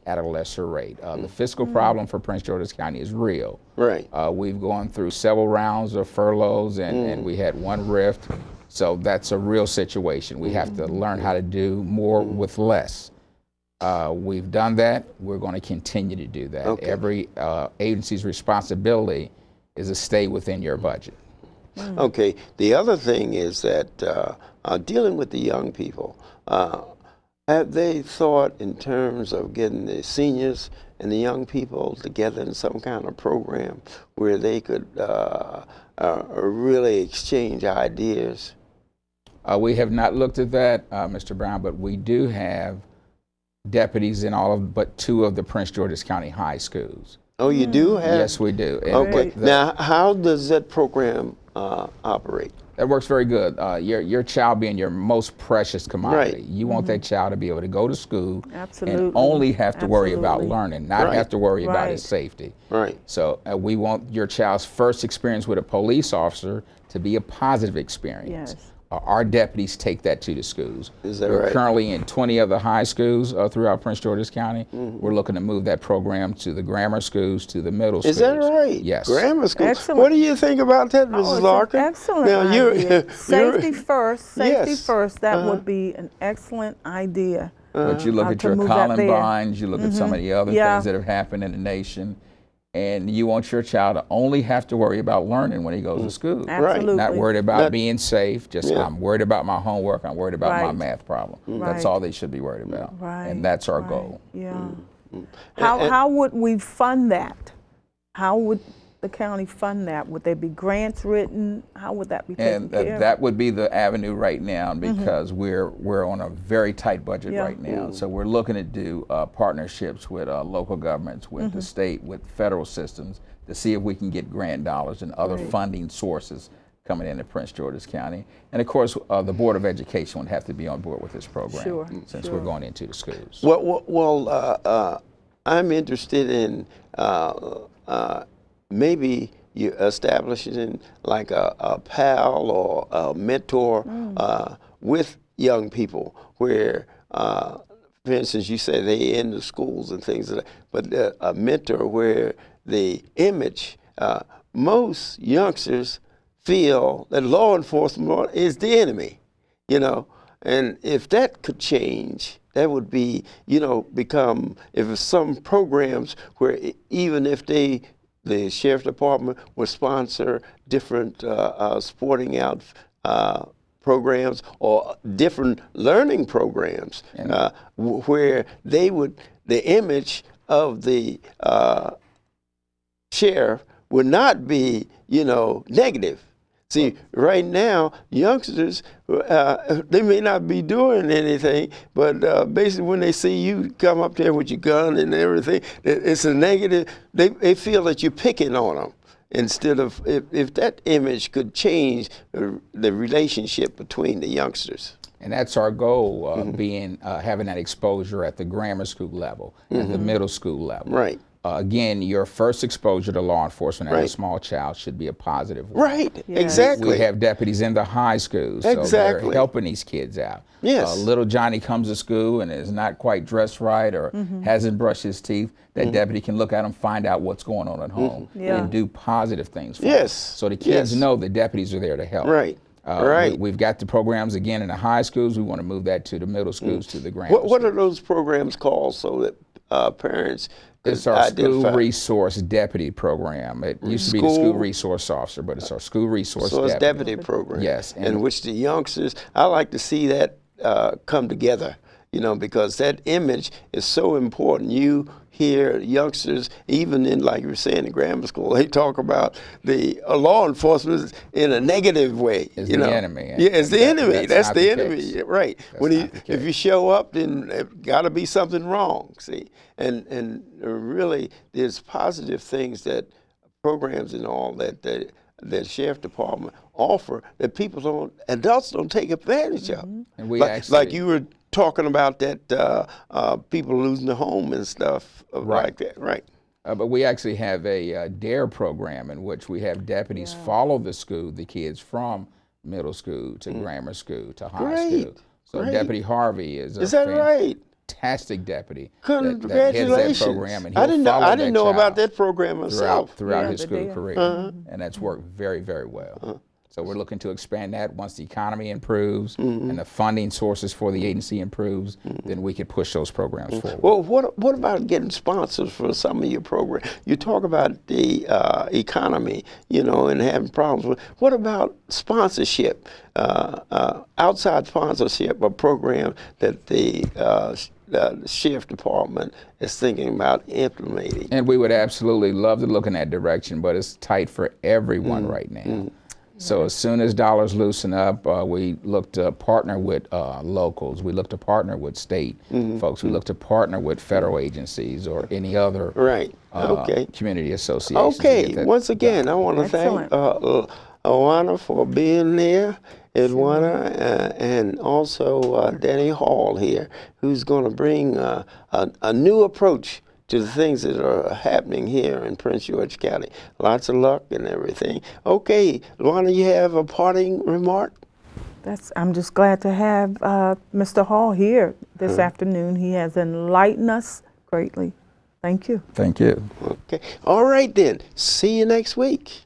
at a lesser rate. The fiscal problem for Prince George's County is real. Right. We've gone through several rounds of furloughs, and we had one rift, so that's a real situation. We have to learn how to do more with less. We've done that. We're going to continue to do that. Okay. Every agency's responsibility is to stay within your budget. Okay. The other thing is that dealing with the young people, have they thought in terms of getting the seniors and the young people together in some kind of program where they could really exchange ideas? We have not looked at that, Mr. Brown, but we do have deputies in all of but 2 of the Prince George's County high schools. Oh, you do have? Yes, we do. And Okay. Now, how does that program operate? That works very good. Your child being your most precious commodity. Right. You want that child to be able to go to school Absolutely. and only have to worry about Absolutely. learning, not Right. have to worry about Right. his safety. Right. So we want your child's first experience with a police officer to be a positive experience. Yes. Our deputies take that to the schools. Is that We're right? currently in 20 other high schools throughout Prince George's County. We're looking to move that program to the grammar schools, to the middle schools. Is that right? Yes. Grammar school. Excellent. What do you think about that, Mrs. Oh, it's Larkin? an excellent Now, idea. Safety first. Safety Yes. first. That would be an excellent idea. But you look at to your move that there. Columbines, you look at some of the other Yeah. things that have happened in the nation, and you want your child to only have to worry about learning when he goes to school. Absolutely. Not worried about That- being safe, just Yeah. I'm worried about my homework, I'm worried about my Right. math problem. That's Right. all they should be worried about. Right. And that's our right. goal. Yeah. And- How would we fund that? How would the county fund that? Would there be grants written? How would that be taken And care of? that would be the avenue right now because we're on a very tight budget Yeah. right now. So we're looking to do partnerships with local governments, with the state, with federal systems to see if we can get grant dollars and other funding sources coming into Prince George's County. And of course, the Board of Education would have to be on board with this program Sure, since sure. we're going into the schools. Well, I'm interested in maybe you establishing like a pal or a mentor with young people where, for instance, you say they in the schools and things like that, but a mentor where the image, most youngsters feel that law enforcement is the enemy, you know, and if that could change, that would be, you know, become, if some programs where even if the sheriff department would sponsor different sporting out programs or different learning programs where they would, the image of the sheriff would not be, you know, negative. See, right now, youngsters, they may not be doing anything, but basically when they see you come up there with your gun and everything, it's a negative. They feel that you're picking on them. Instead of, if that image could change the relationship between the youngsters. And that's our goal, having that exposure at the grammar school level, at the middle school level. Right. Again, your first exposure to law enforcement as a small child should be a positive one. Right, Yes. exactly. We have deputies in the high schools, so Exactly. they're helping these kids out. Yes. Little Johnny comes to school and is not quite dressed right or hasn't brushed his teeth. That deputy can look at him, find out what's going on at home, Yeah. and do positive things for Yes. them. So the kids Yes. know the deputies are there to help. Right. Right. We've got the programs again in the high schools. We want to move that to the middle schools, to the grammar What are schools. those programs called so that parents could It's our identify? school resource deputy program. It used to be the school resource officer, but it's our school resource So it's deputy. deputy program. Yes, In and- which the youngsters, I like to see that come together, you know, because that image is so important. You hear youngsters, even in, like you were saying, in grammar school, they talk about the law enforcement in a negative way. It's you the know? enemy. Yeah, it's the enemy. That's not the the enemy. case. Right. That's When not the if case. you show up, then it got to be something wrong. See, and really, there's positive things that programs and all that sheriff department offer that adults don't take advantage of. And we like you were talking about that people losing their home and stuff like that, right? But we actually have a DARE program in which we have deputies follow the kids from middle school to grammar school to high Great, school. So great. Deputy Harvey is Is that right? fantastic deputy that heads Congratulations. that program, and I didn't know. I didn't know child about that program myself. throughout Yeah, his the school deal. career, and that's worked very, very well. So we're looking to expand that once the economy improves and the funding sources for the agency improves, then we could push those programs forward. Well, what about getting sponsors for some of your programs? You talk about the economy, you know, and having problems with. What about sponsorship, outside sponsorship, a program that the sheriff department is thinking about implementing? And we would absolutely love to look in that direction, but it's tight for everyone right now. So as soon as dollars loosen up, we look to partner with locals. We look to partner with state folks. We look to partner with federal agencies or any other community associations. Okay. Once again, I want to thank Awana for being there, Edwana, and also Danny Hall here, who's going to bring a new approach to the things that are happening here in Prince George County. Lots of luck and everything. Okay, Luana, you have a parting remark? I'm just glad to have Mr. Hall here this afternoon. He has enlightened us greatly. Thank you. Thank you. Okay. All right then. See you next week.